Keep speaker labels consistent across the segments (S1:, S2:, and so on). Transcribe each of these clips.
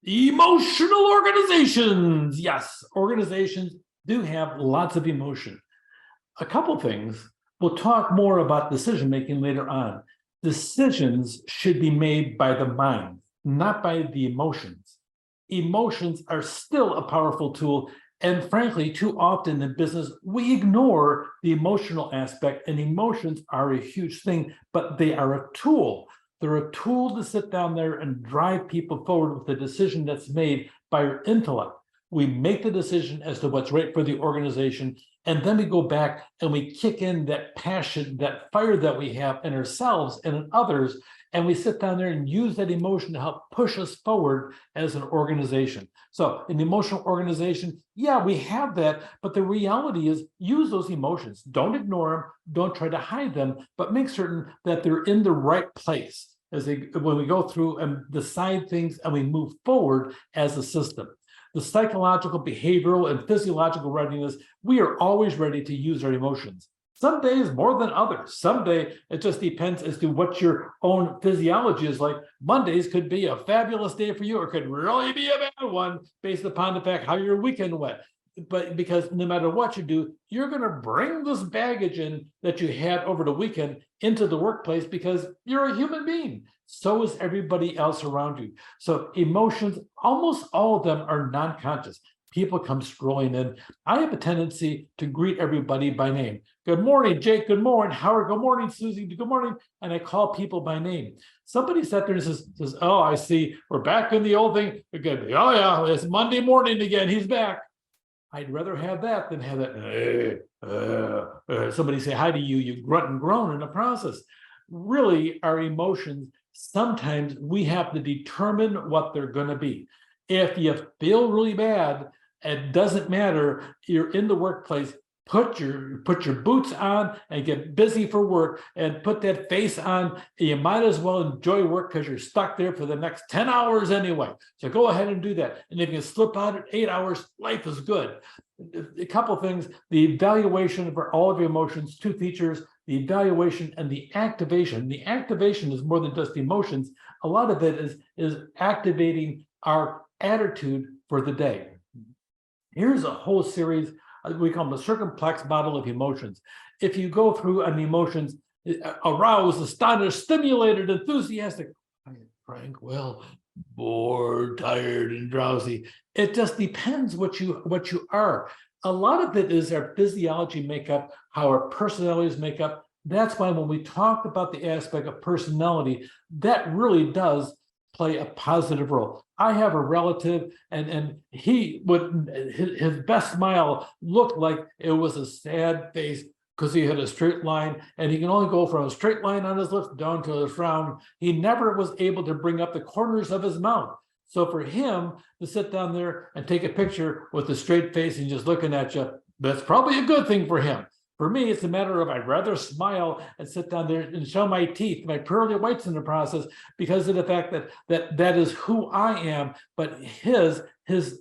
S1: Emotional organizations. Yes, organizations do have lots of emotion. A couple things. We'll talk more about decision making later on. Decisions should be made by the mind, not by the emotions. Emotions are still a powerful tool. And frankly, too often in business, we ignore the emotional aspect, and emotions are a huge thing, but they are a tool. They're a tool to sit down there and drive people forward with the decision that's made by your intellect. We make the decision as to what's right for the organization, and then we go back and we kick in that passion, that fire that we have in ourselves and in others, and we sit down there and use that emotion to help push us forward as an organization. So an emotional organization, yeah, we have that, but the reality is use those emotions. Don't ignore them, don't try to hide them, but make certain that they're in the right place when we go through and decide things and we move forward as a system. The psychological, behavioral, and physiological readiness, we are always ready to use our emotions. Some days more than others. Someday it just depends as to what your own physiology is like. Mondays could be a fabulous day for you, or could really be a bad one based upon the fact how your weekend went. But because no matter what you do, you're going to bring this baggage in that you had over the weekend into the workplace because you're a human being. So is everybody else around you. So emotions, almost all of them are non-conscious. People come scrolling in. I have a tendency to greet everybody by name. Good morning, Jake. Good morning, Howard. Good morning, Susie. Good morning. And I call people by name. Somebody sat there and says, oh, I see. We're back in the old thing. Good. Oh, yeah, it's Monday morning again. He's back. I'd rather have that than have that. Somebody say hi to you, you grunt and groan in the process. Really, our emotions, sometimes we have to determine what they're going to be. If you feel really bad, it doesn't matter. You're in the workplace. Put your boots on and get busy for work and put that face on. You might as well enjoy work because you're stuck there for the next 10 hours anyway. So go ahead and do that. And if you slip out at 8 hours, life is good. A couple of things, the evaluation for all of your emotions, two features, the evaluation and the activation. The activation is more than just emotions. A lot of it is activating our attitude for the day. Here's a whole series. We call them the circumplex model of emotions. If you go through an emotions, aroused, astonished, stimulated, enthusiastic, tranquil, bored, tired, and drowsy. It just depends what you are. A lot of it is our physiology makeup, how our personalities make up. That's why when we talk about the aspect of personality, that really does play a positive role. I have a relative, and he would, his best smile looked like it was a sad face because he had a straight line, and he can only go from a straight line on his lips down to a frown. He never was able to bring up the corners of his mouth. So for him to sit down there and take a picture with a straight face and just looking at you, that's probably a good thing for him. For me, it's a matter of I'd rather smile and sit down there and show my teeth, my pearly whites in the process, because of the fact that is who I am. But his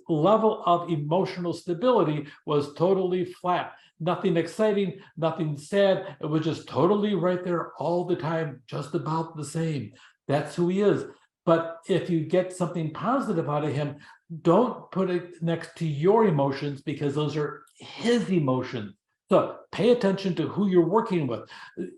S1: level of emotional stability was totally flat. Nothing exciting, nothing sad. It was just totally right there all the time, just about the same. That's who he is. But if you get something positive out of him, don't put it next to your emotions because those are his emotions. So pay attention to who you're working with.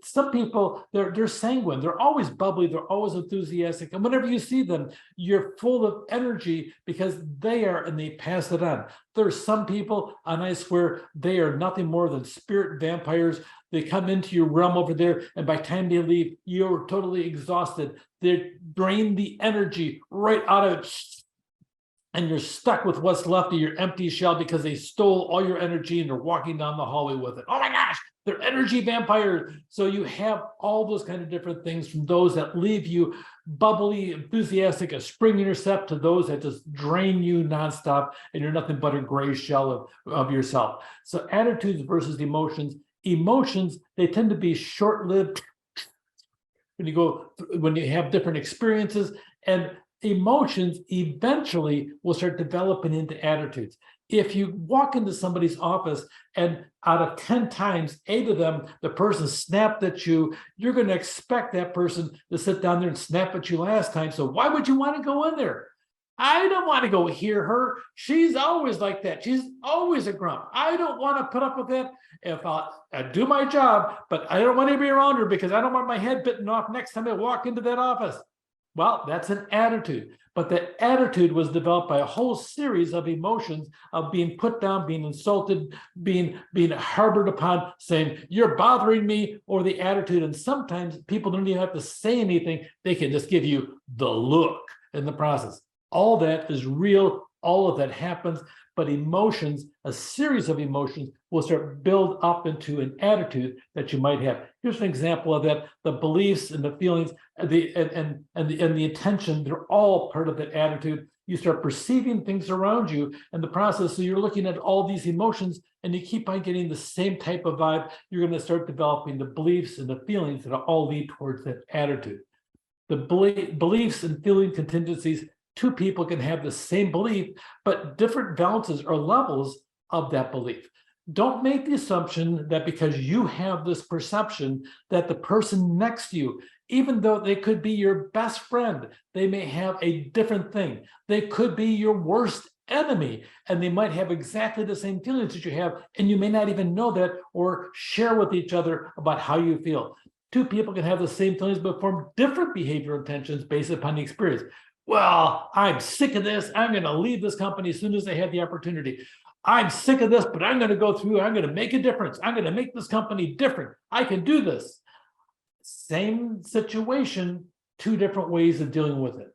S1: Some people, they're sanguine, they're always bubbly, they're always enthusiastic. And whenever you see them, you're full of energy because they are, and they pass it on. There's some people, and I swear, they are nothing more than spirit vampires. They come into your realm over there, and by the time they leave, you're totally exhausted. They drain the energy right out of it. And you're stuck with what's left of your empty shell because they stole all your energy and they're walking down the hallway with it. Oh my gosh, they're energy vampires. So you have all those kind of different things, from those that leave you bubbly, enthusiastic, a spring in your step, to those that just drain you nonstop and you're nothing but a gray shell of yourself. So attitudes versus emotions. Emotions, they tend to be short-lived when you have different experiences, and emotions eventually will start developing into attitudes. If you walk into somebody's office and out of 10 times, 8 of them, the person snapped at you, you're going to expect that person to sit down there and snap at you last time. So why would you want to go in there? I don't want to go hear her. She's always like that. She's always a grump. I don't want to put up with that. If I do my job, but I don't want to be around her because I don't want my head bitten off next time I walk into that office. Well, that's an attitude, but the attitude was developed by a whole series of emotions of being put down, being insulted, being harbored upon, saying, you're bothering me, or the attitude. And sometimes people don't even have to say anything. They can just give you the look in the process. All that is real. All of that happens, but emotions, a series of emotions, will start build up into an attitude that you might have. Here's an example of that: the beliefs and the feelings, and the intention. They're all part of that attitude. You start perceiving things around you in the process. So you're looking at all these emotions, and you keep on getting the same type of vibe. You're going to start developing the beliefs and the feelings that all lead towards that attitude. The beliefs and feeling contingencies. Two people can have the same belief, but different balances or levels of that belief. Don't make the assumption that because you have this perception that the person next to you, even though they could be your best friend, they may have a different thing. They could be your worst enemy, and they might have exactly the same feelings that you have, and you may not even know that or share with each other about how you feel. Two people can have the same feelings but form different behavioral intentions based upon the experience. Well, I'm sick of this. I'm going to leave this company as soon as I have the opportunity. I'm sick of this, but I'm going to go through. I'm going to make a difference. I'm going to make this company different. I can do this. Same situation, two different ways of dealing with it.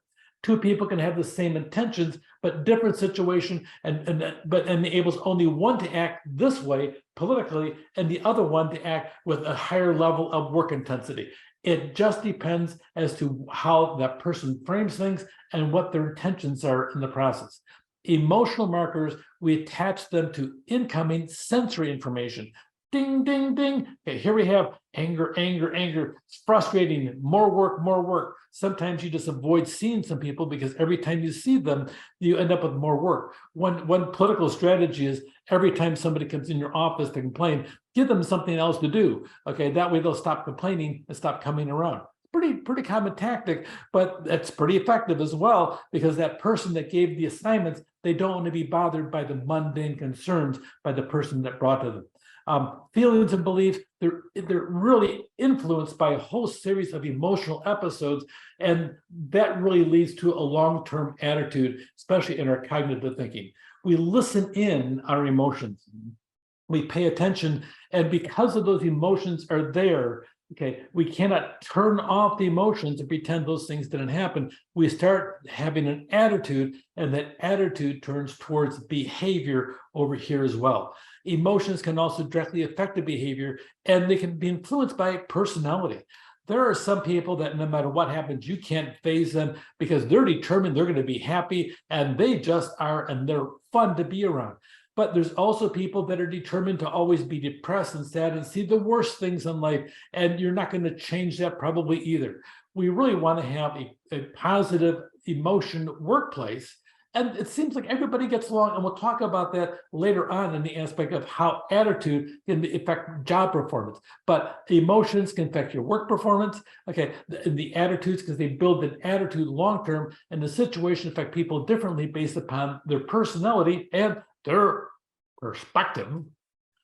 S1: Two people can have the same intentions, but different situation, but enables only one to act this way politically, and the other one to act with a higher level of work intensity. It just depends as to how that person frames things and what their intentions are in the process. Emotional markers, we attach them to incoming sensory information. Ding, ding, ding. Okay, here we have anger, anger, anger. It's frustrating. More work, more work. Sometimes you just avoid seeing some people because every time you see them, you end up with more work. One political strategy is every time somebody comes in your office to complain, give them something else to do. Okay, that way they'll stop complaining and stop coming around. Pretty common tactic, but that's pretty effective as well, because that person that gave the assignments, they don't want to be bothered by the mundane concerns by the person that brought to them. Feelings and beliefs, they're really influenced by a whole series of emotional episodes, and that really leads to a long-term attitude, especially in our cognitive thinking. We listen in our emotions, we pay attention, and because of those emotions are there, okay, we cannot turn off the emotions and pretend those things didn't happen. We start having an attitude, and that attitude turns towards behavior over here as well. Emotions can also directly affect the behavior, and they can be influenced by personality. There are some people that no matter what happens, you can't faze them because they're determined they're going to be happy, and they just are, and they're fun to be around. But there's also people that are determined to always be depressed and sad and see the worst things in life, and you're not going to change that probably either. We really want to have a positive emotion workplace, and it seems like everybody gets along, and we'll talk about that later on in the aspect of how attitude can affect job performance. But emotions can affect your work performance, okay, the attitudes, because they build an attitude long-term, and the situation affect people differently based upon their personality and their perspective.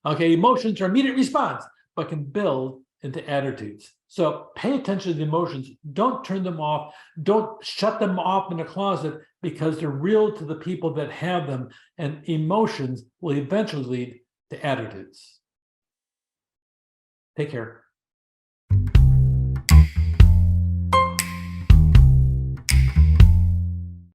S1: Okay, emotions are immediate response, but can build into attitudes. So pay attention to the emotions. Don't turn them off. Don't shut them off in a closet, because they're real to the people that have them, and emotions will eventually lead to attitudes. Take care.